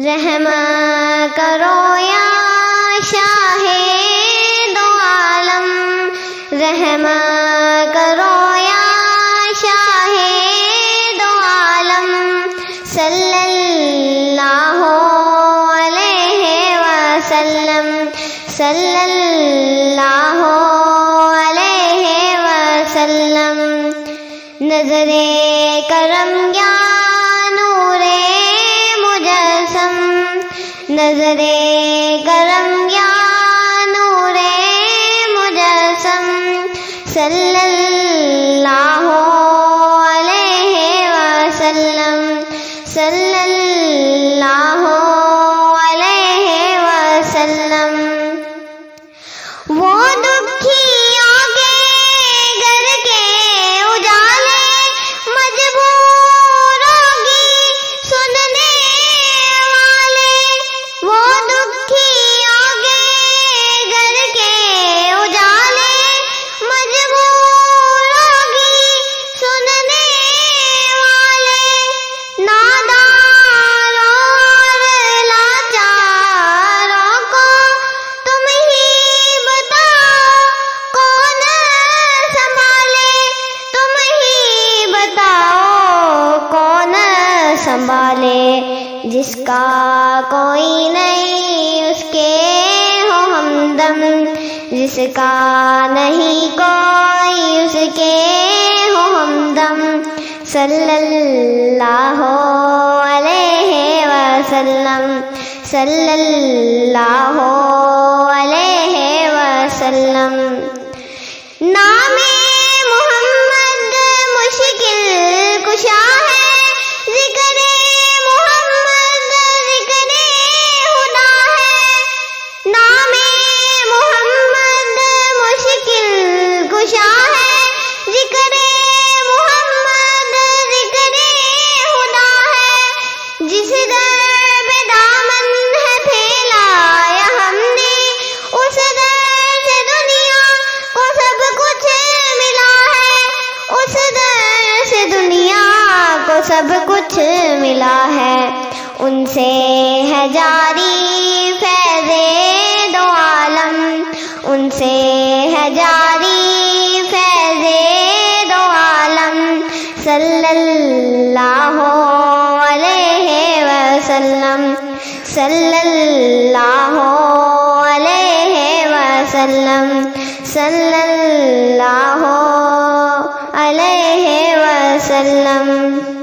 رحم کرو یا شاہ دو عالم، رحم کرو یا شاہ دو عالم، صلی اللہ علیہ وسلم، صلی اللہ علیہ وسلم۔ نظر کرم یا نور مجسم، نظر کرم یا نور مجسم، صلی اللہ علیہ وسلم، صلی اللہ علیہ وسلم۔ وہ دکھی آگے گر کے اجالے، مجبور ہوگی سننے والے، وہ دکھی آگے گر کے اجالے، مجبور ہوگی سننے والے، ناداروں اور لاچاروں کو تم ہی بتاؤ کون سنبھالے، تم ہی بتاؤ کون سنبھالے، جس کا کوئی نہیں اس کے ہو ہمدم، جس کا نہیں کوئی اس کے ہو ہمدم، صلی اللہ علیہ وسلم، صلی اللہ علیہ وسلم۔ نام محمد مشکل کشا ہے، ذکر محمد ذکر خدا ہے، نام محمد مشکل کشا ہے، ذکر محمد ذکر خدا ہے، جس در پہ دامن ہے پھیلایا ہم نے، اس در سے دنیا کو سب کچھ ملا ہے، اس در سے دنیا کو سب کچھ ملا ہے، ان سے ہے جاری فیض دو عالم، ان سے ہے جاری فیض دو عالم، صلی اللہ علیہ وسلم، صلی اللہ علیہ وسلم، صلی اللہ علیہ وسلم۔